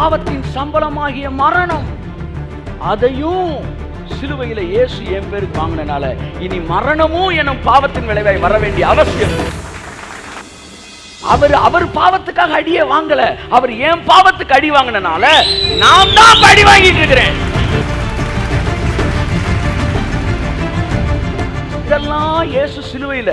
பாவத்தின் சம்பளமாகிய மரணம், அதையும் சிலுவையில இயேசு என் பேருக்கு வாங்கினால இனி மரணமும் எனும் பாவத்தின் விளைவாய் வர வேண்டிய அவசியம். அவர் பாவத்துக்காக அடியே வாங்கல, அவர் என் பாவத்துக்கு அடி வாங்கினால நான் தான் அடி வாங்கிட்டு இருக்கிறேன். இதெல்லாம் இயேசு சிலுவையில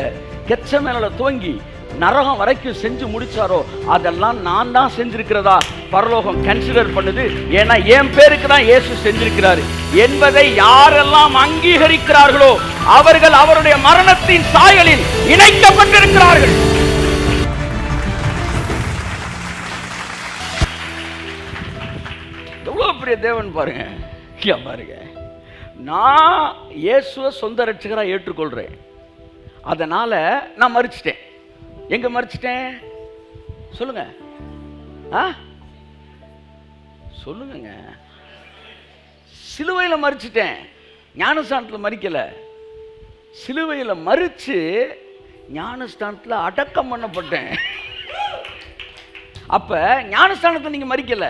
கெத்செமனேல துவங்கி நரகம் வரைக்கும் செஞ்சு முடிச்சாரோ அதெல்லாம் நான் தான் செஞ்சிருக்கிறதா பரலோகம் கன்சிடர் பண்ணுது. ஏன்னா என் பேருக்கு தான் இயேசு செஞ்சிருக்கிறாரு என்பதை யாரெல்லாம் அங்கீகரிக்கிறார்களோ அவர்கள் அவருடைய மரணத்தின் சாயலில் இணைக்கப்பட்டிருக்கிறார்கள். எவ்வளவு பெரிய தேவன் பாருங்க. பாருங்க, நான் இயேசுவை சொந்த ரட்சகரா ஏற்றுக்கொள்றேன். அதனால நான் மரிச்சிட்டேன். எங்க மரிச்சிட்டேன் சொல்லுங்க, சொல்லுங்க. சிலுவையில மரிச்சிட்டேன், ஞானஸ்தானத்தில் மரிக்கல. சிலுவையில மரிச்சு ஞானஸ்தானத்தில் அடக்கம் பண்ணப்பட்டேன். அப்ப ஞானஸ்தானத்தை நீங்க மரிக்கல.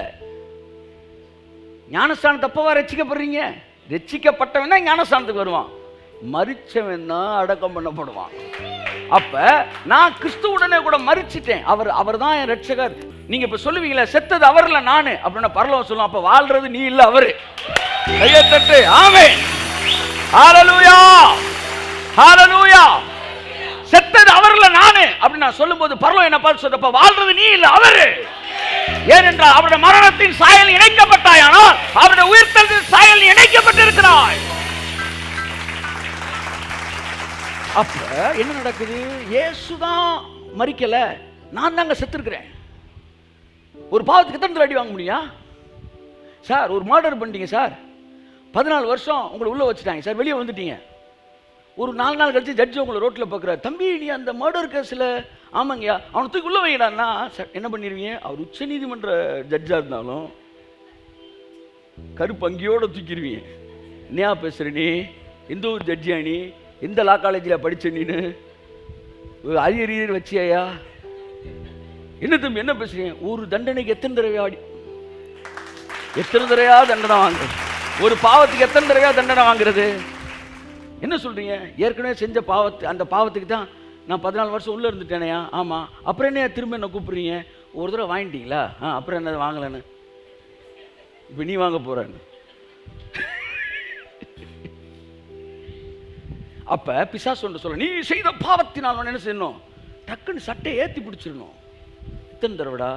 ஞானஸ்தானத்தை அப்பவா ரட்சிக்கப்படுறீங்க? ரட்சிக்கப்பட்டவன் தான் ஞானஸ்தானத்துக்கு வருவான், மரிச்சவன் தான் அடக்கம் பண்ணப்படுவான். அப்ப நான் கிறிஸ்துவுடனே கூட மரிச்சிட்டேன். அவர் தான் என் ரட்சகர். நீங்க இப்ப சொல்லுவீங்களா செத்தது அவர்ல நானு அப்படின்னா பரலோகம் சொல்லும், அப்ப வாழ்றது நீ இல்ல அவரு. கையை தட்டு. ஆமென். ஹல்லேலூயா, ஹல்லேலூயா. செத்தது அவர்ல நானு அப்படின்னு நான் சொல்லும்போது பரலோகம் என்ன பார்த்து சொல்றப்ப வாழ்றது நீ இல்ல அவரு. ஏனென்றால் அவருடைய மரணத்தின் சாயல் இணைக்கப்பட்டாயானால் அவருடைய உயிர்த்தெழுதலின் சாயல் இணைக்கப்பட்டிருக்கிறாய். அப்ப என்ன நடக்குது? இயேசுதான் மரிக்கல, நான் தாங்க செத்துருக்கிறேன். ஒரு பாவத்துக்கு எத்தனை அடி வாங்க முடியும் சார்? ஒரு மர்டர் பண்ணிட்டீங்க சார், 14 வருஷம் உங்களை உள்ள வச்சுட்டாங்க சார், வெளியே வந்துட்டீங்க. ஒரு 4 நாள் கழிச்சு ஜட்ஜி உங்களை ரோட்டில் பார்க்குறாரு, தம்பி நீ அந்த மர்டர் கேஸில் ஆமாங்கய்யா அவனை தூக்கி உள்ள வைடான்னா என்ன பண்ணிடுவீங்க? அவர் உச்ச நீதிமன்ற ஜட்ஜா இருந்தாலும் கருப்பு அங்கியோட தூக்கிடுவீங்க. என்னையா பேசுற நீ? எந்த ஒரு ஜட்ஜியா நீ? எந்த லா காலேஜில் படிச்ச நீனு? அரியர் வச்சியா? என்ன தம்பி என்ன பேசுறீங்க? ஒரு தண்டனைக்கு எத்தனை தடவையா தண்டனை வாங்குறது? ஒரு பாவத்துக்கு எத்தனை தடவையா தண்டனை வாங்குறது? என்ன சொல்றீங்க? ஏற்கனவே செஞ்ச அந்த பாவத்துக்கு தான் நான் 14 வருஷம் உள்ள இருந்துட்டேனையா? ஆமா, அப்புறம் என்ன திரும்ப என்ன கூப்பிடுறீங்க? ஒரு தடவை வாங்கிட்டீங்களா? அப்புறம் என்ன வாங்கலன்னு இப்ப நீ வாங்க போறன்னு. அப்ப பிசாசு ஒன்று சொல்ல, நீ செய்த பாவத்தினால் என்ன செய்யணும்? டக்குன்னு சட்டை ஏத்தி பிடிச்சிடணும். எத்தனை தடவைடா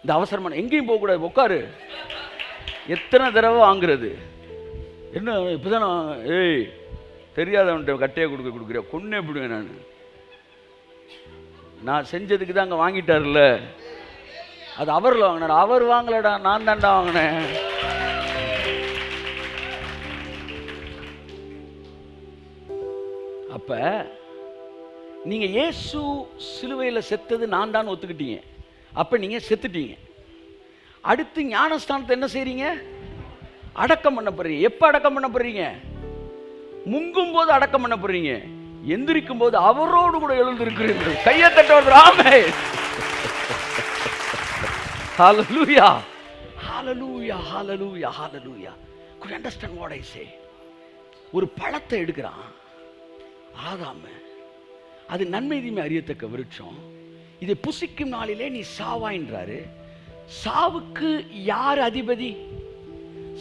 இந்த அவசரமான? எங்கேயும் போக கூடாது, உட்காரு. எத்தனை தடவை வாங்குறது? என்ன இப்பதான் ஏய் தெரியாதவன்ட்ட கட்டையை கொடுக்குற கொன்னே பிடுவேன். நான் செஞ்சதுக்கு தான் அங்கே வாங்கிட்டார்ல, அது அவரில் வாங்கினார். அவர் வாங்கலடா, நான் தான்டா வாங்கினேன். அப்ப நீங்க இயேசு சிலுவையில் செத்தது நான் தான் ஒத்துக்கிட்டீங்க. அப்ப நீங்க செத்துட்டீங்க. அடுத்து ஞானஸ்தானத்தை என்ன செய்றீங்க? அடக்கம் பண்ணப்படுறீங்க. எப்ப அடக்கம் பண்ணப்படுறீங்க? முங்கும் போது அடக்கம் பண்ணப்படுறீங்க. எந்திரிக்கும் போது அவரோடு கூட எழுந்திருக்கிறீர்கள். கையை தட்டுவது. ஆமென். ஹல்லேலூயா, ஹல்லேலூயா, ஹல்லேலூயா, ஹல்லேலூயா. Could you understand what I say? ஒரு பழத்தை எடுக்கிறான் ஆதாம, அது நன்மை தீமை அறியத்தக்க விருட்சம், இதை புசிக்கும் நாளிலே நீ சாவாயின்றாரு. சாவுக்கு யார் அதிபதி?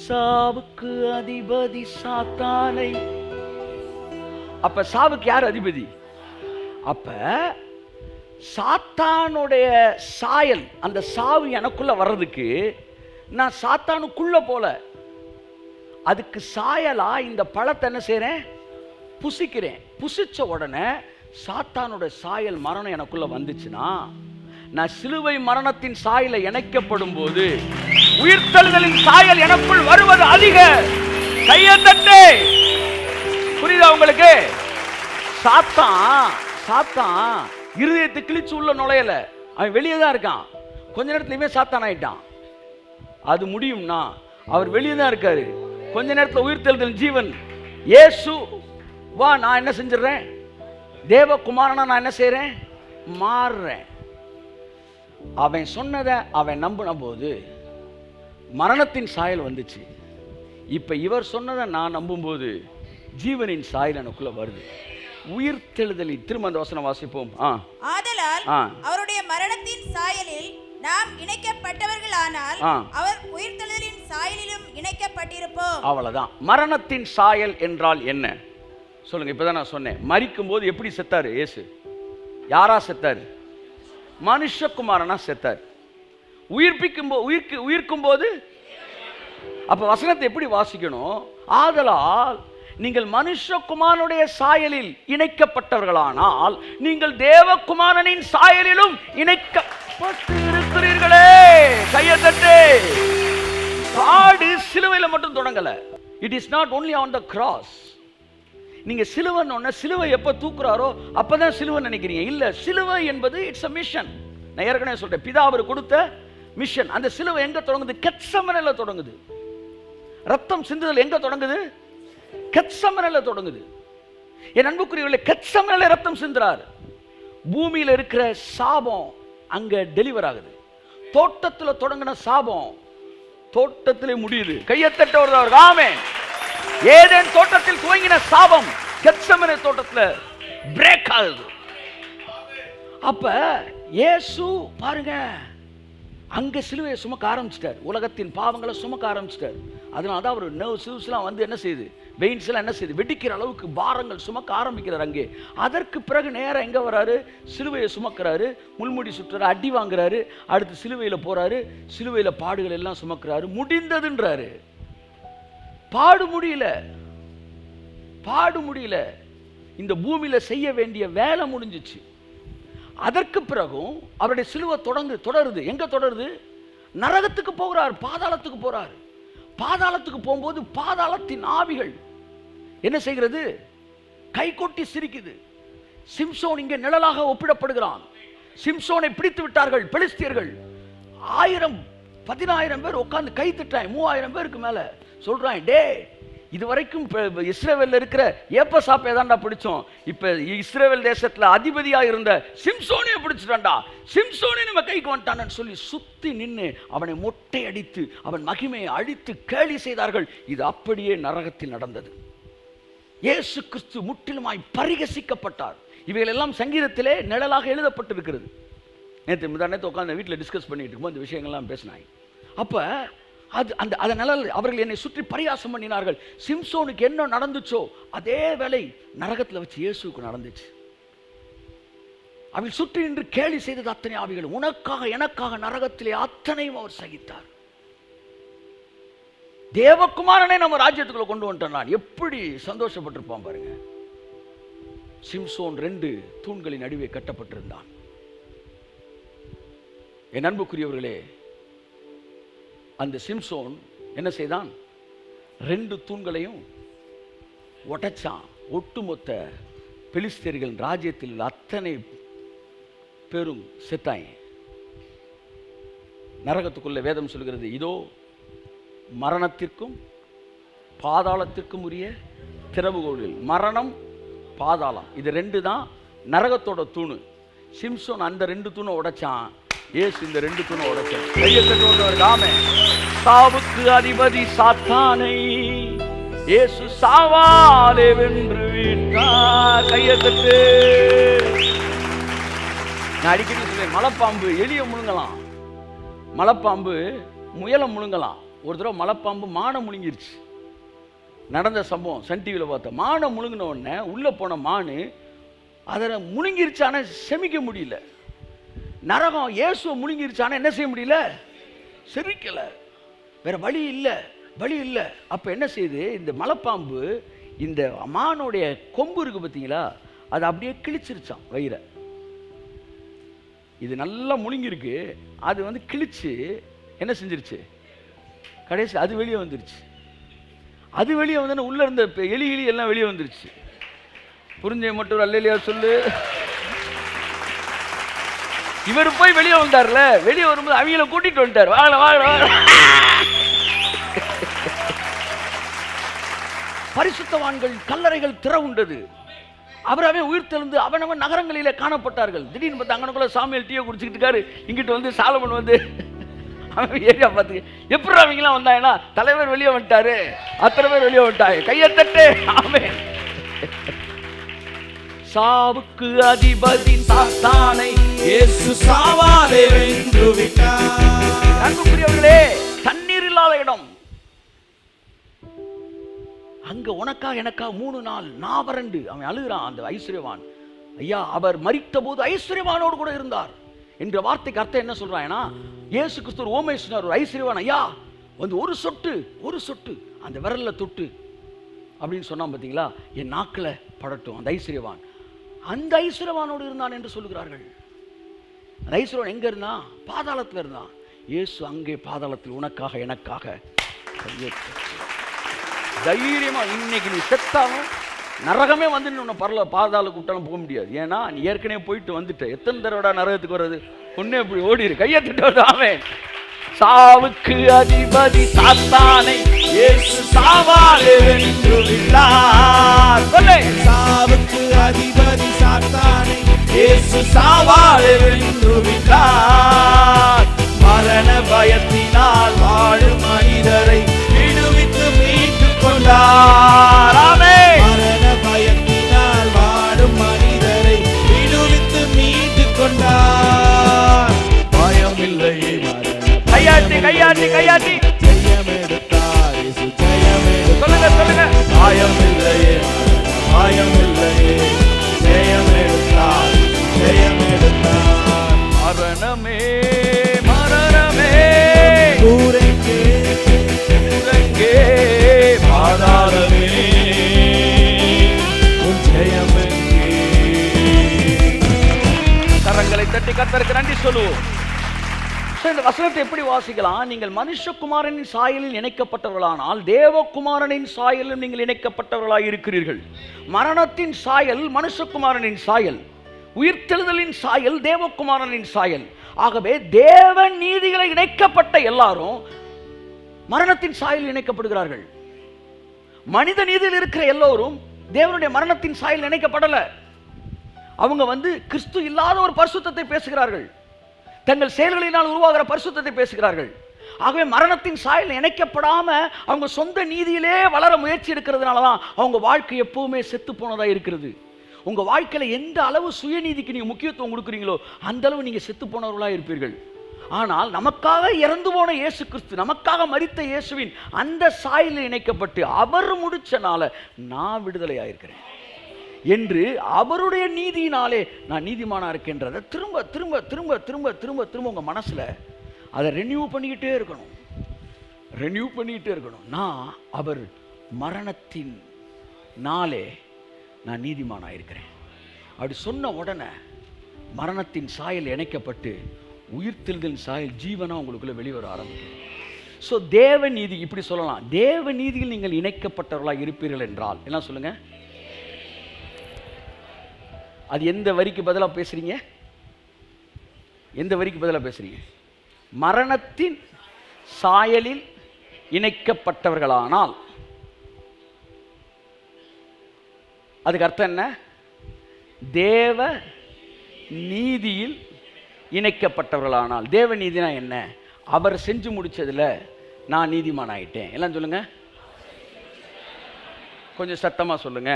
சாவுக்கு அதிபதி சாத்தானை. அப்ப சாவுக்கு யார் அதிபதி? அப்ப சாத்தானுடைய சாயல், அந்த சாவு எனக்குள்ள வர்றதுக்கு நான் சாத்தானுக்குள்ள போல, அதுக்கு சாயலா இந்த பழத்தை என்ன செய்றேன்? புசிக்கிறேன். புசிச்ச உடனே சாத்தானுடைய சாயல் மரணம் எனக்குள்ள வந்துச்சுன்னா, நான் சிலுவை மரணத்தின் சாயல இணைக்கப்படும் போது உயிர்த்தெழுதலின் சாயல் எனக்குள் வருவது அதிக. கையை தட்டு. புரியுதா உங்களுக்கு? சாத்தான் இருதயத்தை கிழிச்சு உள்ள நுழையல, அவன் வெளியே தான் இருக்கான். கொஞ்ச நேரத்துலயுமே சாத்தான் ஆயிட்டான். அது முடியும்னா அவர் வெளியே தான் இருக்காரு. கொஞ்ச நேரத்தில் உயிர்த்தெழுதல் ஜீவன் இயேசு வா, நான் என்ன செஞ்சிடறேன்? தேவகுமாரனா நான் என்ன செய்றேன்? மாறுறேன். அவன் சொன்னதை அவன் நம்பின போது மரணத்தின் சாயல் வந்துச்சு. இப்ப இவர் சொன்னதை நான் நம்பும்போது ஜீவனின் சாயல் எனக்குள்ள வருது. உயிர்த்தெழுதலில் திரும்ப அந்த வசனம் வாசிப்போம். ஆதலால் அவருடைய மரணத்தின் சாயலில் நாம் இணைக்கப்பட்டவர்களானால் அவர் உயிர்த்தெழுதலின் சாயலிலும் இணைக்கப்பட்டிருப்போம். அவ்வளவுதான். மரணத்தின் சாயல் என்றால் என்ன சொல்லுங்க. இப்பதான் நான் சொன்னேன், மரிக்கும் போது எப்படி செத்தாரு இயேசு? யாரா செத்தாரு? மனுஷகுமாரனா செத்தார். உயிர்க்கும் போது அப்ப வசனத்தை எப்படி வாசிக்கணும்? ஆதலால் நீங்கள் மனுஷகுமாரனுடைய சாயலில் இணைக்கப்பட்டவர்களானால் நீங்கள் தேவகுமாரனின் சாயலிலும் இணைக்கப்பட்டிருக்கிறீர்களே. கையை தட்டு. பாடு சிலுவையில மட்டும் தொடங்கல. It is not only on the cross. நீங்க சிலுவை எப்ப தூக்குறாரோ அப்பதான் சிலுவை நினைக்கிறீங்க. இல்ல, சிலுவை என்பது இட்ஸ் a mission. நான் ஏற்கனவே சொல்றேன், பிதா அவர் கொடுத்த மிஷன். அந்த சிலுவை எங்க தொடங்குது? கெத்செமனேல தொடங்குது. ரத்தம் சிந்துதல் எங்க தொடங்குது? கெத்செமனேல தொடங்குது. என் அன்புக்குரியவர்களே, கெத்செமனேல ரத்தம் சிந்துறார். பூமியில இருக்கிற சாபம் அங்க டெலிவர் ஆகுது. தோட்டத்தில் தொடங்கின சாபம் தோட்டத்திலே முடியுது. கையத்தட்ட வருவார். ஆமென். ஏதேன் தோட்டத்தில் துவங்கின சாபம் கெத்செமனே தோட்டத்தில் பிரேக் ஆகுது. அப்ப இயேசு பாருங்க, அங்க சிலுவையை சுமக்க ஆரம்பிச்சிட்டார். உலகத்தின் பாவங்களை சுமக்க ஆரம்பிச்சிட்டார். அதனால தான் அவர் நர்வ்ஸ்லாம் வந்து என்ன செய்யுது, வெயின்ஸ் எல்லாம் என்ன செய்யுது, வெடிக்கிற அளவுக்கு பாரங்கள் சுமக்க ஆரம்பிக்கிறார் அங்கே. அதற்கு பிறகு நேரம் எங்க வராரு? சிலுவையை சுமக்கிறாரு, முள்முடி சுற்றுறாரு, அடி வாங்குறாரு, அடுத்து சிலுவையில போறாரு, சிலுவையில பாடுகள் எல்லாம் சுமக்கிறாரு. முடிந்ததுன்றாரு. பாடு முடியல. இந்த பூமியில செய்ய வேண்டிய வேலை முடிஞ்சிச்சு. அதற்கு பிறகும் அவருடைய சிலுவை தொடருது. எங்க தொடருது? நரகத்துக்கு போகிறார், பாதாளத்துக்கு போறார். பாதாளத்துக்கு போகும்போது பாதாளத்தின் ஆவிகள் என்ன செய்கிறது? கை கொட்டி சிரிக்குது. சிம்சோன் இங்கே நிழலாக ஒப்பிடப்படுகிறான். சிம்சோனை பிடித்து விட்டார்கள் பெலிஸ்தியர்கள். 1000-10000 பேர் உட்கார்ந்து கை திட்டாங்க. 3000 பேருக்கு மேல சொல்றாங்க, டே இதுவரைக்கும் இஸ்ரவேல்ல இருக்கிற ஏப்பசாப்பை தான்டா பிடிச்சோம், இப்ப இஸ்ரவேல் தேசத்துல அதிபதியா இருந்த சிம்சோனை பிடிச்சிட்டான்டா, சிம்சோனை நம்ம கைக்கு வந்துட்டான்னு சொல்லி சுத்தி நின்று அவனை மொட்டை அடித்து அவன் மகிமையை அழித்து கேலி செய்தார்கள். இது அப்படியே நரகத்தில் நடந்தது. இயேசு கிறிஸ்து முற்றிலுமாய் பரிகசிக்கப்பட்டார். இவைகள் எல்லாம் சங்கீதத்திலே நிழலாக எழுதப்பட்டிருக்கிறது. நேற்று உட்காந்து வீட்டில் டிஸ்கஸ் பண்ணிட்டு இருக்கும்போது இந்த விஷயங்கள்லாம் பேசினாங்க. அப்ப அதனால அவர்கள் என்னை சுற்றி பரியாசம் பண்ணினார்கள். சிம்சோனுக்கு என்ன நடந்துச்சோ அதே வேலை நரகத்தில் வச்சு இயேசுக்கு நடந்துச்சு. அவள் சுற்றி நின்று கேலி செய்தது அத்தனை ஆவிகள். உனக்காக எனக்காக நரகத்திலே அத்தனையும் அவர் சகித்தார். தேவகுமாரனை நம்ம ராஜ்யத்துக்குள்ள கொண்டு வந்துட்டோம். நான் எப்படி சந்தோஷப்பட்டிருப்பான் பாருங்க. சிம்சோன் 2 தூண்களின் நடுவே கட்டப்பட்டிருந்தான். என் அன்புக்குரியவர்களே, அந்த சிம்சோன் என்ன செய்தான்? 2 தூண்களையும் உடைச்சான். ஒட்டுமொத்த பெலிஸ்தர்கள் ராஜ்யத்தில் அத்தனை பேரும் செத்தாங்க. நரகத்துக்குள்ள வேதம் சொல்கிறது, இதோ மரணத்திற்கும் பாதாளத்திற்கும் உரிய திறவுகோல்கள். மரணம், பாதாளம், இது 2 தான் நரகத்தோட தூணு. சிம்சோன் அந்த 2 தூணை உடைச்சான். இயேசு இந்த 2 தூணை உடைச்சான். கையை தட்டுவதற்கு ஆமென். சாவுக்கு அதிபதி சாத்தானை இயேசு சாவாலே வென்று விட்டார். கையை தட்டு. நான் அடிக்கடி சொல்றேன், மலைப்பாம்பு எலியை முழுங்கலாம், மலைப்பாம்பு முயலை முழுங்கலாம். ஒரு தடவை மலைப்பாம்பு மானை முழுங்கிருச்சு. நடந்த சம்பவம் சன் டிவியில் பார்த்தேன். மானை முழுங்கின உடனே உள்ளே போன மானு அதை முழுங்கிருச்சு, ஆனால் செமிக்க முடியல. நரகம் இயேசுவை முழுங்கிருச்சானா என்ன செய்ய முடியல? செரிக்கலை. வேற வழி இல்லை. அப்போ என்ன செய்யுது? இந்த மலைப்பாம்பு இந்த மானுடைய கொம்பு இருக்கு பார்த்தீங்களா, அது அப்படியே கிழிச்சிருச்சான் வயிறை. இது நல்லா முழுங்கிருக்கு, அது வந்து கிழிச்சு என்ன செஞ்சிருச்சு? கடைசி அது வெளியே வந்துருச்சு. அது வெளியே வந்து உள்ள இருந்த எலி எல்லாம் வெளியே வந்துருச்சு. புரிஞ்ச மட்டும் அல்லையா சொல்லு. இவர் போய் வெளியே வந்தார்ல, வெளியே வரும்போது அவங்கள கூட்டிட்டு வந்துட்டார். வாழ பரிசுத்தவான்கள் கல்லறைகள் திறவுண்டது. அவராவே உயிர் தெழுந்து அவனவன் நகரங்களிலே காணப்பட்டார்கள். திடீர்னு பார்த்தா அங்கனக்குள்ள சாமியல் டீயை குடிச்சுக்கிட்டு இருக்காரு. இங்கிட்டு வந்து சாலமன் வந்து அவன் ஏரியா பார்த்து எப்படி அவங்களாம் வந்தாங்கன்னா தலைவர் வெளியே வந்துட்டாரு, அத்தனை பேர் வெளியே வந்துட்டாங்க, கையத்தட்டு. ஆமென். சாவுக்கு அதிபதி சாத்தானை இயேசு சாவாலே வென்று விட்டார். அன்புக்குரியவர்களே, தண்ணீர் இல்லாத இடம், அங்க உனக்கா எனக்கா 3 நாள் நாவரண்டு அவன் அழுகிறான். அந்த ஐஸ்வர்யவான், ஐயா அவர் மரித்த போது ஐஸ்வர்யவானோடு கூட இருந்தார் என்ற வார்த்தைக்கு அர்த்தம் என்ன சொல்றாங்கன்னா, இயேசு கிறிஸ்து ஒரு ஓமை சொன்னார். ஒரு ஐஸ்வர்யவான் ஐயா வந்து ஒரு சொட்டு அந்த விரல்ல தொட்டு அப்படின்னு சொன்னா பார்த்தீங்களா, என் நாக்கில் படட்டும். அந்த ஐஸ்வர்யவான் அந்த ஐஸ்வர்யவானோடு இருந்தான் என்று சொல்லுகிறார்கள். அந்த ஐஸ்வர்யவான் எங்க இருந்தான்? பாதாளத்தில் இருந்தான். இயேசு அங்கே பாதாளத்தில் உனக்காக எனக்காக தைரியமா, இன்னைக்கு நீ செத்தாலும் நரகமே வந்து உன்னை பாதாள கூட்டாலும் போக முடியாது. ஏன்னா நீ ஏற்கனவே போயிட்டு வந்துட்ட. எத்தனை தடவை நரகத்துக்கு வர்றது? ஒன்னே இப்படி ஓடிடு, கையத்திட்டு வருதாமே. சாவுக்கு அதிபதி சாத்தானை இயேசு சாவாலே வென்று விட்டார். சாவுக்கு அதிபதி சாத்தானை இயேசு சாவாலே வென்று விட்டார். மரண பயத்தினால் வாழும் மனிதரை விடுவித்து மீட்டுக் கொண்டார். மரண பயத்தினால் வாழும் மனிதரை விடுவித்து மீட்டுக் கொண்டார். பயமில்லையே மரண கையாட்டி ஜெயம் எடுத்தார். இயேசு ஜெயம் எடுத்தார். சொல்லுங்க. பயமில்லையே பயமில்லையே ஜெயம் எடுத்தார். மரணமே ஊரெங்கே பாதாளமே உன் ஜெயம் எங்கே? கரங்களை தட்டி கர்த்தருக்கு நன்றி சொல்லுவோம். இந்த வசனத்தை எப்படி வாசிக்கலாம்? நீங்கள் மனுஷகுமாரனின் சாயலில் இணைக்கப்பட்டவர்களானால் தேவகுமாரனின் சாயலில் நீங்கள் இணைக்கப்பட்டவர்களாக இருக்கிறீர்கள். மரணத்தின் சாயல் மனுஷகுமாரனின் சாயல், உயிர்த்தெழுதலின் சாயல் தேவகுமாரனின் சாயல். ஆகவே தேவ நீதிகளை இணைக்கப்பட்ட எல்லாரும் மரணத்தின் சாயல் இணைக்கப்படுகிறார்கள். மனித நீதியில் இருக்கிற எல்லோரும் தேவனுடைய மரணத்தின் சாயல் இணைக்கப்படல. அவங்க கிறிஸ்து இல்லாத ஒரு பரிசுத்தத்தை பேசுகிறார்கள், தங்கள் செயல்களினால் உருவாகிற பரிசுத்தத்தை பேசுகிறார்கள். ஆகவே மரணத்தின் சாயல் இணைக்கப்படாம அவங்க சொந்த நீதியிலே வளர முயற்சி இருக்கிறதுனாலதான் அவங்க வாழ்க்கை எப்பவுமே செத்து போனதா இருக்கிறது. உங்க வாழ்க்கையில எந்த அளவு சுயநீதிக்கு நீங்க முக்கியத்துவம் கொடுக்குறீங்களோ அந்த அளவு நீங்க செத்து போனவர்களா இருப்பீர்கள். ஆனால் நமக்காக இறந்து போன இயேசு கிறிஸ்து, நமக்காக மரித்த இயேசுவின் அந்த சாயலில் இணைக்கப்பட்டு அவர் முடிச்சனால நான் விடுதலையா இருக்கிறேன் என்று அவருடைய நீதியினாலே நான் நீதிமானா இருக்கின்றதை திரும்ப திரும்ப திரும்ப திரும்ப திரும்ப திரும்ப உங்க மனசுல அதை ரெனியூ பண்ணிக்கிட்டே இருக்கணும். நான் அவர் மரணத்தின் நாளே நான் நீதிமானா இருக்கிறேன் அப்படி சொன்ன உடனே மரணத்தின் சாயல் இணைக்கப்பட்டு உயிர்த்தெழுதலின் சாயல் ஜீவனா உங்களுக்குள்ள வெளிவர ஆரம்பிக்கும். ஸோ தேவ நீதி இப்படி சொல்லலாம், தேவ நீதியில் நீங்கள் இணைக்கப்பட்டவர்களாக இருப்பீர்கள் என்றால் என்ன சொல்லுங்க? அது எந்த வரிக்கு பதிலாக பேசுறீங்க? எந்த வரிக்கு பதிலாக பேசுறீங்க? மரணத்தின் சாயலில் இணைக்கப்பட்டவர்களானால் அதுக்கு அர்த்தம் என்ன? தேவ நீதியில் இணைக்கப்பட்டவர்களானால். தேவ நீதினா என்ன? அவர் செஞ்சு முடிச்சதுல நான் நீதிமான் ஆயிட்டேன். எல்லாம் சொல்லுங்க, கொஞ்சம் சத்தமா சொல்லுங்க.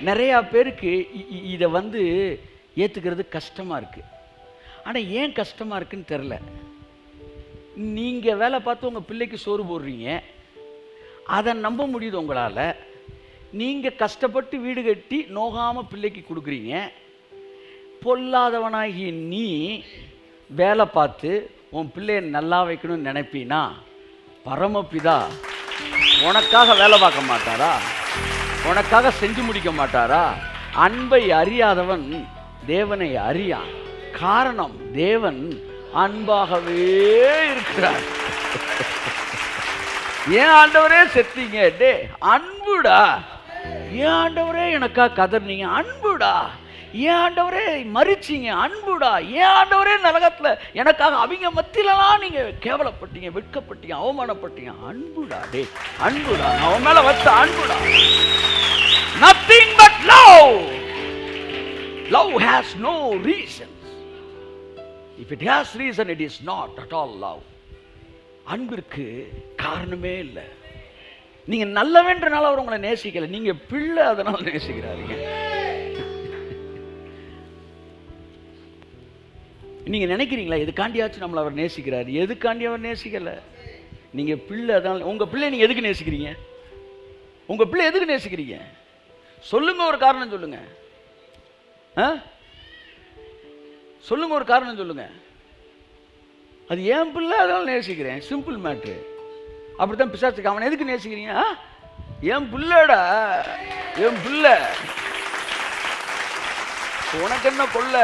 நிறைய பேருக்கு இதை ஏத்துக்கிறது கஷ்டமா இருக்கு. ஆனா ஏன் கஷ்டமா இருக்குன்னு தெரியல. நீங்க வேலை பார்த்து உங்க பிள்ளைக்கு சோறு போடுறீங்க, அதை நம்ப முடியுது உங்களால. நீங்க கஷ்டப்பட்டு வீடு கட்டி நோகாம பிள்ளைக்கு கொடுக்குறீங்க. பொல்லாதவனாகி நீ வேலை பார்த்து உன் பிள்ளைய நல்லா வைக்கணும்னு நினைப்பீனா பரமபிதா உனக்காக வேலை பார்க்க மாட்டாரா? உனக்காக செஞ்சு முடிக்க மாட்டாரா? அன்பை அறியாதவன் தேவனை அறியான். காரணம், தேவன் அன்பாகவே இருக்கிறார். ஏன் ஆண்டவரே செத்தீங்க? டே அன்புடா. ஏன் ஆண்டவரே எனக்கா கதர்னீங்க? அன்புடா. ஏன் ஆண்டவரே மறிச்சீங்க? அன்புடா. ஏன் ஆண்டவரே நரகத்துல எனக்காக அவங்க மத்தியிலலாம் நீங்க கேவலப்பட்டீங்க, வெட்கப்பட்டீங்க, அவமானப்பட்டீங்க? அன்புடா. டே அன்புடா. அவன் மேல வச்ச அன்புடா. Nothing but love. Love has no reasons. If it has reason, it is not at all love. அன்பிற்கு காரணமே இல்லை. நீங்க நல்லவன்றனால அவர் உங்களை நேசிக்கல, நீங்க பிள்ளை அதனால நேசிக்கிறாருங்க. நீங்க நினைக்கிறீங்களா எதுக்காண்டியாச்சும் நம்மளை அவர் நேசிக்கிறாரு? எதுக்காண்டி அவர் நேசிக்கல, நீங்க பிள்ளை அதனால. உங்க பிள்ளை நீங்க எதுக்கு நேசிக்கிறீங்க? உங்க பிள்ளை எதுக்கு நேசிக்கிறீங்க? சொல்லுங்க, ஒரு காரணம் சொல்லுங்க. சொல்லுங்க, ஒரு காரணம் சொல்லுங்க. அது ஏன் பிள்ளை அதனால நேசிக்கிறேன், சிம்பிள் மேட்ரு. அப்படித்தான் பிசாசுக்கு. அவன் எதுக்கு நேசிக்கிறீங்க? என் பிள்ளைடா, என் பிள்ளை, உனக்கு என்ன கொள்ள,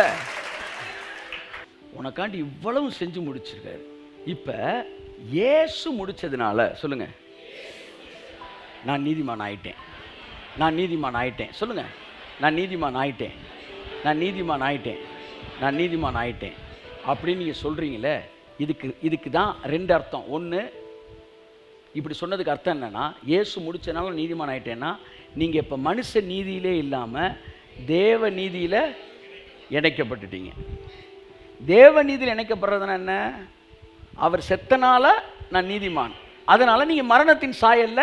உனக்காண்டி இவ்வளவு செஞ்சு முடிச்சிருக்காரு. இப்ப இயேசு முடிச்சதுனால சொல்லுங்க, நான் நீதிமான் ஆயிட்டேன், நான் நீதிமான் ஆயிட்டேன். சொல்லுங்க, நான் நீதிமான் ஆயிட்டேன், நான் நீதிமான் ஆயிட்டேன், நான் நீதிமான் ஆயிட்டேன் அப்படின்னு நீங்க சொல்றீங்களே, இதுக்கு தான் ரெண்டு அர்த்தம். ஒன்று, இப்படி சொன்னதுக்கு அர்த்தம் என்னன்னா, இயேசு முடிச்சனால நீதிமான் ஆயிட்டேன்னா, நீங்க இப்ப மனுஷ நீதியிலே இல்லாம தேவ நீதியில இணைக்கப்பட்டுட்டீங்க. தேவ நீதியில் இணைக்கப்படுறதுன்னா என்ன? அவர் செத்தனால நான் நீதிமான், அதனால நீங்க மரணத்தின் சாயல்ல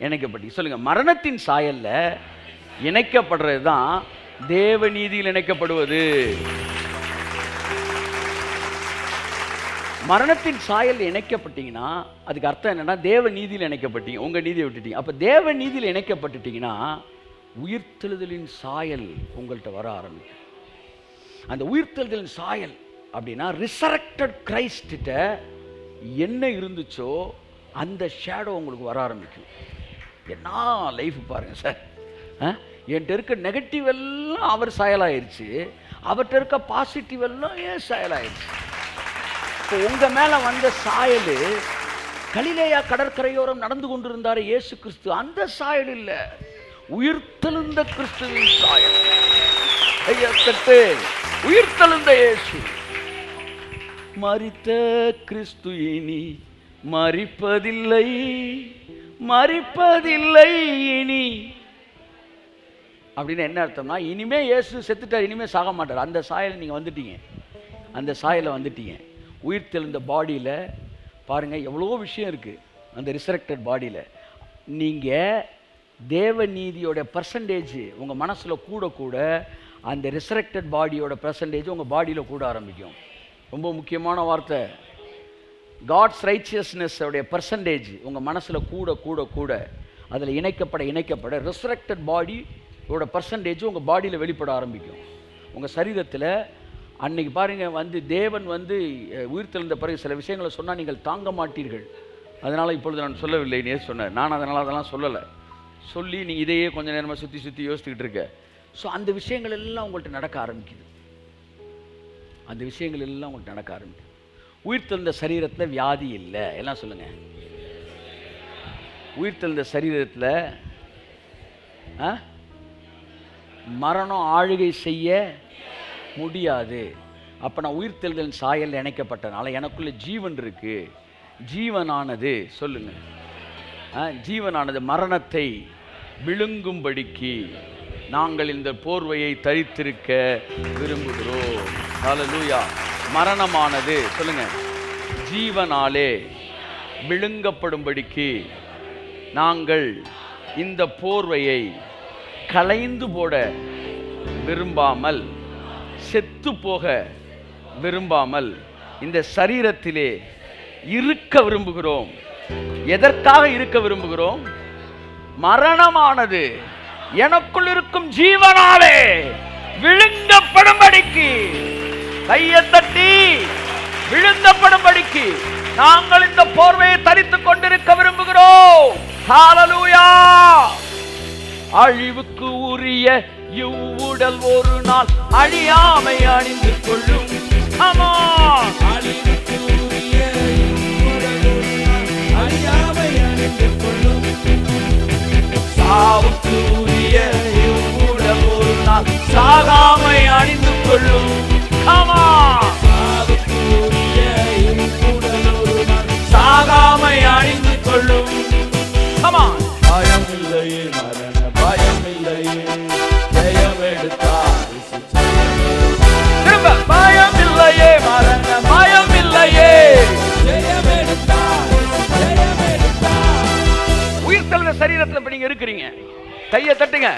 இணைக்கப்பட்டீங்க. சொல்லுங்க, மரணத்தின் சாயல்ல இணைக்கப்படுறது தான் தேவ நீதியில் இணைக்கப்படுவது. மரணத்தின் சாயல் இணைக்கப்பட்டீங்கன்னா அதுக்கு அர்த்தம் என்னன்னா, தேவ நீதியில் இணைக்கப்பட்டீங்க, உங்க நீதியை விட்டுட்டீங்க. அப்ப தேவ நீதியில் இணைக்கப்பட்டுட்டீங்கன்னா உயிர்த்தெழுதலின் சாயல் உங்கள்கிட்ட வர ஆரம்பிக்கும். அந்த உயிர்த்தெழுதலின் சாயல் அப்படின்னா ரிசரக்டட் கிரைஸ்ட என்ன இருந்துச்சோ அந்த ஷேடோ உங்களுக்கு வர ஆரம்பிக்கும். என்ன லைஃப் பாருங்க சார், என்கிட்ட இருக்க நெகட்டிவ் எல்லாம் அவர் சாயலாயிருச்சு, அவர்கிட்ட இருக்க பாசிட்டிவ் எல்லாம் ஏன் சாயலாயிருச்சு. இப்போ உங்க மேல வந்த சாயல், கலிலேயா கடற்கரையோரம் நடந்து கொண்டிருந்தார் இயேசு கிறிஸ்து, அந்த சாயல் இல்ல, உயிர்த்தெழுந்த கிறிஸ்துவின் சாயல். உயிர்த்தெழுந்த இயேசு. மரித்த கிறிஸ்து இனி மரிப்பதில்லை, மரிப்பதில்லை இனி அப்படின்னு என்ன அர்த்தம்னா, இனிமே இயேசு செத்துட்டார், இனிமே சாக மாட்டார். அந்த சாயல் நீங்க வந்துட்டீங்க, அந்த சாயல வந்துட்டீங்க. உயிர்த்தெழுந்த பாடியில் பாருங்க எவ்வளோ விஷயம் இருக்கு. அந்த ரிசரக்டட் பாடியில் நீங்க தேவ நீதியோட பர்சன்டேஜ் உங்க மனசுல கூட கூட அந்த ரிசரக்டட் பாடியோட பர்சன்டேஜ் உங்க பாடியில் கூட ஆரம்பிக்கும். ரொம்ப முக்கியமான வார்த்தை. காட்ஸ் ரைச்சியஸ்னஸ் உடைய பர்சன்டேஜ் உங்க மனசுல கூட கூட கூட அதில் இணைக்கப்பட ரிசரக்டட் பாடியோட பர்சன்டேஜ் உங்க பாடியில் வெளிப்பட ஆரம்பிக்கும். உங்க சரீரத்தில் அன்னைக்கு பாருங்க வந்து தேவன் வந்து உயிர்த்தெழுந்த பிறகு சில விஷயங்களை சொன்னால் நீங்கள் தாங்க மாட்டீர்கள். அதனால இப்பொழுது நான் சொல்லவில்லைன்னே சொன்னேன். நான் அதெல்லாம் சொல்லலை. சொல்லி நீ இதையே கொஞ்சம் நேரமாக சுற்றி யோசிச்சுக்கிட்டு இருக்க. ஸோ அந்த விஷயங்கள் எல்லாம் உங்கள்கிட்ட நடக்க ஆரம்பிக்குது. அந்த விஷயங்கள் எல்லாம் உங்கள்கிட்ட நடக்க ஆரம்பிக்குது. உயிர்த்தெழுந்த சரீரத்தில் வியாதி இல்லை. எல்லாம் சொல்லுங்க. உயிர்த்தெழுந்த சரீரத்தில் மரணம் ஆளுகை செய்ய முடியாது. அப்போ நான் உயிர்த்தெழுதலின் சாயல் இணைக்கப்பட்டனால எனக்குள்ள ஜீவன் இருக்கு. ஜீவனானது சொல்லுங்க, ஜீவனானது மரணத்தை விழுங்கும்படிக்கு நாங்கள் இந்த போர்வையை தரித்திருக்க விரும்புகிறோம். ஹல்லேலூயா. மரணமானது சொல்லுங்க, ஜீவனாலே விழுங்கப்படும்படிக்கு நாங்கள் இந்த போர்வையை களைந்து போட விரும்பாமல், செத்து போக விரும்பாமல் இந்த சரீரத்திலே இருக்க விரும்புகிறோம். எதற்காக இருக்க விரும்புகிறோம்? மரணமானது எனக்குள் இருக்கும் ஜீவனாலே விழுங்கப்படும்படிக்கு, கையை தட்டி விழுங்கப்படும்படிக்கு நாங்கள் இந்த போர்வையை தரித்துக் கொண்டிருக்க விரும்புகிறோம். ஹல்லேலூயா. அழிவுக்கு உரிய இவ்வுடல் ஒரு நாள் அழியாமை அணிந்து கொள்ளும். ஆமா, அழிவுக்கு உரிய இவ்வுடல் ஒரு நாள் அழியாமை அணிந்து கொள்ளும். சாவுக்கு உரிய இவ்வுடல் ஒரு நாள் சாகாமை அணிந்து கொள்ளும். ஆமா, சாவுக்கு உரிய இவ்வுடல் ஒரு நாள் சாகாமை அணிந்து கொள்ளும். ஆமா, பயமில்லையே, மரண பயமில்லையே, ஜெயம் எடுத்தார். திரும்ப பயமில்லையே, மரண சரீரத்துல இப்ப நீங்க இருக்கிறீங்க. கையை தட்டுங்க,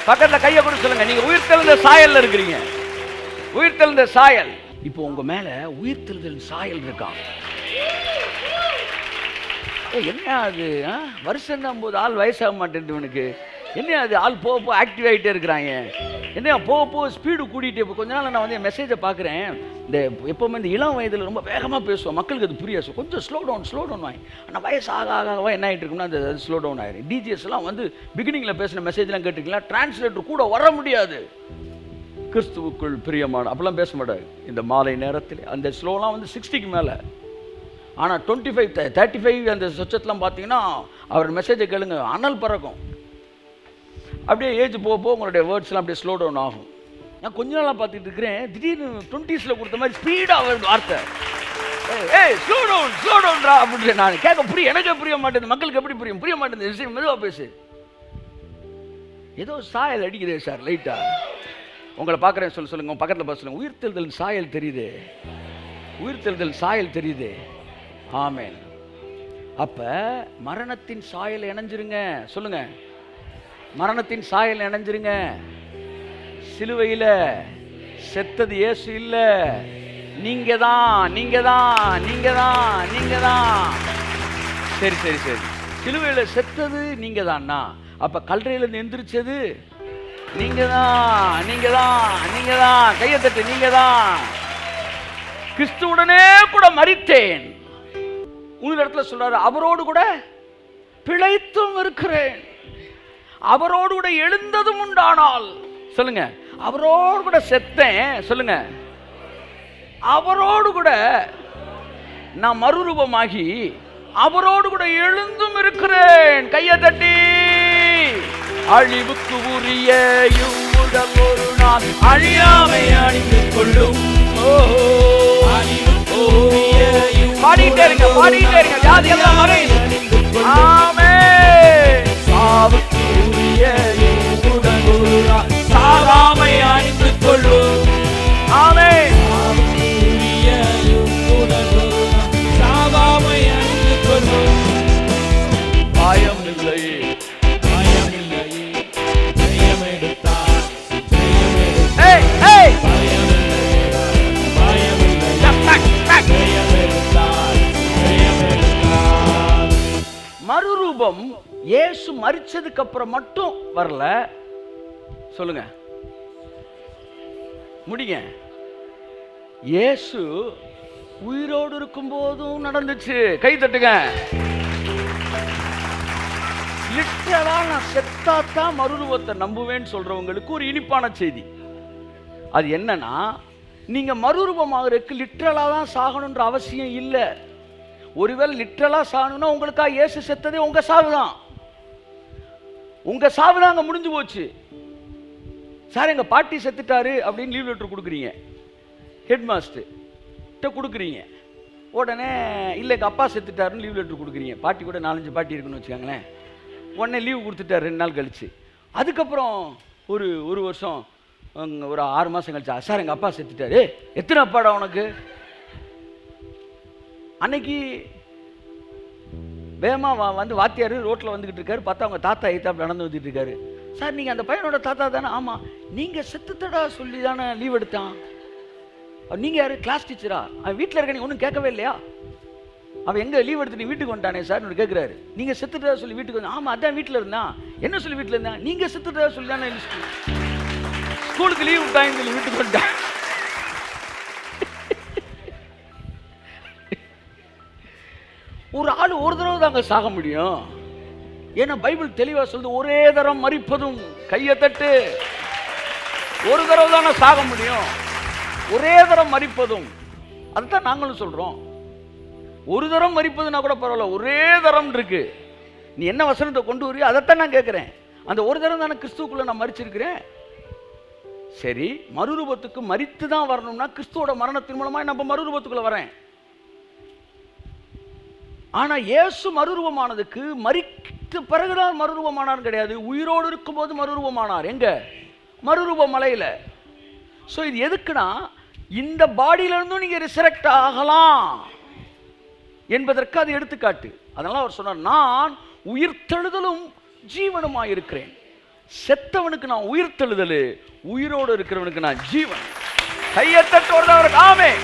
பக்கத்துல கையை கூட சொல்லுங்க, நீங்க உயிர்த்தெழுந்த சாயல்ல இருக்கிறீங்க. உயிர்த்தெழுந்த சாயல். இப்போ உங்க மேல உயிர்த்தெழுதல் சாயல் இருக்கான். என்ன அது வருஷம் தான் போது ஆள் வயசாக மாட்டேன் இவனுக்கு. என்ன அது ஆள் போக போக ஆக்டிவ் ஆகிட்டே இருக்கிறாங்க. என்ன போக போக ஸ்பீடு கூட்டிகிட்டே. இப்போ கொஞ்ச நாள் நான் வந்து என் மெசேஜை பார்க்குறேன். இந்த எப்போவுமே இந்த இளம் வயதில் ரொம்ப வேகமாக பேசுவோம், மக்களுக்கு அது புரியாது. கொஞ்சம் ஸ்லோ டவுன் வாங்கி. ஆனால் வயசு ஆக என்ன ஆகிட்டு இருக்குன்னா அந்த ஸ்லோ டவுன் ஆகிடும். டிஜிஎஸ்லாம் வந்து பிகினிங்கில் பேசின மெசேஜ்லாம் கேட்டிருக்கீங்களா, டிரான்ஸ்லேட்டர் கூட வர முடியாது. கிறிஸ்துவுக்குள் பிரியமான அப்பெல்லாம் பேச மாட்டாரு. இந்த மாலை நேரத்தில் அந்த ஸ்லோலாம் வந்து 60க்கு மேலே. ஆனால் 25, 35 அந்த சொச்சத்தெலாம் பார்த்தீங்கன்னா அவர் மெசேஜை கேளுங்க, அனல் பறக்கும். அப்படியே ஏஜ் போக போக உங்களுடைய வேர்ட்ஸ்லாம் அப்படியே ஸ்லோ டவுன் ஆகும். நான் கொஞ்ச நாளாக பார்த்துட்டு இருக்கிறேன், திடீர்னு 20ஸ்ல கொடுத்த மாதிரி ஸ்பீடாக வருது வார்த்தை. ஏய் ஸ்லோ டவுன்ரா அப்படின்னு நான் கேட்க புரியும். எனக்கு புரிய மாட்டேங்குது, மக்களுக்கு எப்படி புரிய மாட்டேங்குது. விஷயம் மெதுவாக பேசு. ஏதோ சாயல் அடிக்குதே சார் லைட்டா. உங்களை பார்க்குறேன் சொல்லுங்க, பக்கத்தில் பார்த்து சொல்லுங்க, உயிர்த்தெழுதல் சாயல் தெரியுது, உயிர்த்தெழுதல் சாயல் தெரியுது. ஆமென். அப்ப மரணத்தின் சாயல் இணைஞ்சிருங்க. சொல்லுங்க, மரணத்தின் சாயல் இணைஞ்சிருங்க. சிலுவையில் செத்தது இயேசு இல்ல, நீங்க தான். சரி. சிலுவையில் செத்தது நீங்க தான்னா, அப்ப கல்லறையிலிருந்து எந்திரிச்சது நீங்க தான். கையை தட்டு. நீங்க தான். கிறிஸ்துவுடனே கூட மரித்தேன். உங்க இடத்துல சொல்றாரு, அவரோடு கூட பிழைத்தும் இருக்கிறேன், அவரோடு கூட எழுந்ததும் உண்டானால். சொல்லுங்க, அவரோடு கூட செத்தேன். சொல்லுங்க, அவரோடு கூட நான் மறுரூபமாகி அவரோடு கூட எழுந்தும் இருக்கிறேன். கையை தட்டி. அழிவுக்கு உரிய இவ்வுடல் ஒரு நாள் அழியாமை அணிந்து கொள்ளும். பாடிட்டே இருங்க. வியாதி எல்லாம் மறைந்து. ஆமென். சாவுக்கு உரிய இவ்வுடல் ஒரு நாள் சாகாமை அணிந்து கொள்ளும். ஆமென். சாவுக்கு உரிய இவ்வுடல் ஒரு நாள் சாகாமை அணிந்து கொள்ளும். பயம் இல்லை, ஜெயமெடுத்தார். மறுரூபம் இயேசு மரிச்சதுக்கு அப்புறம் மட்டும் வரல. சொல்லுங்க, முடிங்க. இயேசு உயிரோடு இருக்கும் போதும் நடந்துச்சு. கை தட்டுங்க. லிட்டரலா நான் செத்தாத்தான் மறுரூபத்தை நம்புவேன்னு சொல்றவங்களுக்கு ஒரு இனிப்பான செய்தி. அது என்னன்னா, நீங்க மறுரூபமாகறதுக்கு லிட்டரலா தான் சாகணுன்ற அவசியம் இல்லை. ஒருவேளை லிட்டரலா சாகணும்னா உங்களுக்காக இயேசு செத்ததே உங்க சாவுதான். உங்க சாவுதான் அங்க முடிஞ்சு போச்சு. சார் எங்க பாட்டி செத்துட்டாரு அப்படின்னு லீவ் லெட்டர் கொடுக்குறீங்க, ஹெட் மாஸ்டர் கொடுக்குறீங்க. உடனே இல்லை எங்கள் அப்பா செத்துட்டாருன்னு லீவ் லெட்டர் கொடுக்குறீங்க. பாட்டி கூட 4-5 பாட்டி இருக்குன்னு வச்சுக்காங்களேன். உடனே லீவ் கொடுத்துட்டாரு 2 நாள் கழிச்சு. அதுக்கப்புறம் ஒரு வருஷம் ஒரு 6 மாதம் கழிச்சா, சார் எங்கள் அப்பா செத்துட்டாரு. எத்தனை அப்பாடா உனக்கு? அன்னைக்கு வேமா வந்து வாத்தியார் ரோட்டில் வந்துக்கிட்டு இருக்காரு, பார்த்தா அவங்க தாத்தா எய்த்தாப்புல நடந்து வந்துட்டு இருக்காரு. சார் நீங்கள் அந்த பையனோட தாத்தா தானே? ஆமாம். நீங்கள் செத்துத்தடா சொல்லி தானே லீவ் எடுத்தான். நீங்கள் யார்? கிளாஸ் டீச்சரா? அவன் வீட்டில் இருக்க நீங்கள் ஒன்றும் கேட்கவே இல்லையா? அவன் எங்கே லீவ் எடுத்து நீ வீட்டுக்கு வந்துட்டானே சார் கேட்குறாரு. நீங்கள் செத்துட்டா சொல்லி வீட்டுக்கு வந்து. ஆமாம் அதான் வீட்டில் இருந்தான். என்ன சொல்லி வீட்டில் இருந்தான்? நீங்கள் செத்துட்டா சொல்லி தானே ஸ்கூலுக்கு லீவ் விட்டாங்கன்னு சொல்லி வீட்டுக்கு வந்துட்டான். ஒரு ஆள் ஒரு தடவை தாங்க சாக முடியும். ஏன்னா பைபிள் தெளிவாக சொல்லுது, ஒரே தரம் மரிப்பதும். கையை தட்டு. ஒரு தடவை தானே சாக முடியும், ஒரே தரம் மரிப்பதும். அதுதான் நாங்களும் சொல்றோம். ஒரு தரம் மரிப்பதுன்னா கூட பரவாயில்ல, ஒரே தரம் இருக்கு. நீ என்ன வசனத்தை கொண்டு வரியோ அதைத்தான் நான் கேட்கிறேன். அந்த ஒரு தரம் தானே கிறிஸ்துவுக்குள்ள நான் மரிச்சிருக்கிறேன். சரி, மறுரூபத்துக்கு மரித்து தான் வரணும்னா கிறிஸ்துவோட மரணத்தின் மூலமா நம்ம மறுரூபத்துக்குள்ள வரேன். ஆனா இயேசு மறுரூபமானதுக்கு மரித்த பிறகுதான் மறுரூபமானார் கிடையாது. உயிரோடு இருக்கும் போது மறுரூபமானார். எங்க? மறுரூப மலையில. சோ இது எதுக்குன்னா, இந்த பாடியில இருந்தும் நீங்க ரிசரெக்ட் ஆகலாம் என்பதற்கு அது எடுத்துக்காட்டு. அதனால அவர் சொன்னார், நான் உயிர்த்தெழுதலும் ஜீவனுமாய் இருக்கிறேன். செத்தவனுக்கு நான் உயிர்த்தெழுதல், உயிரோடு இருக்கிறவனுக்கு நான் ஜீவன். கையத்தட்டோடு அவருக்கு ஆமென்.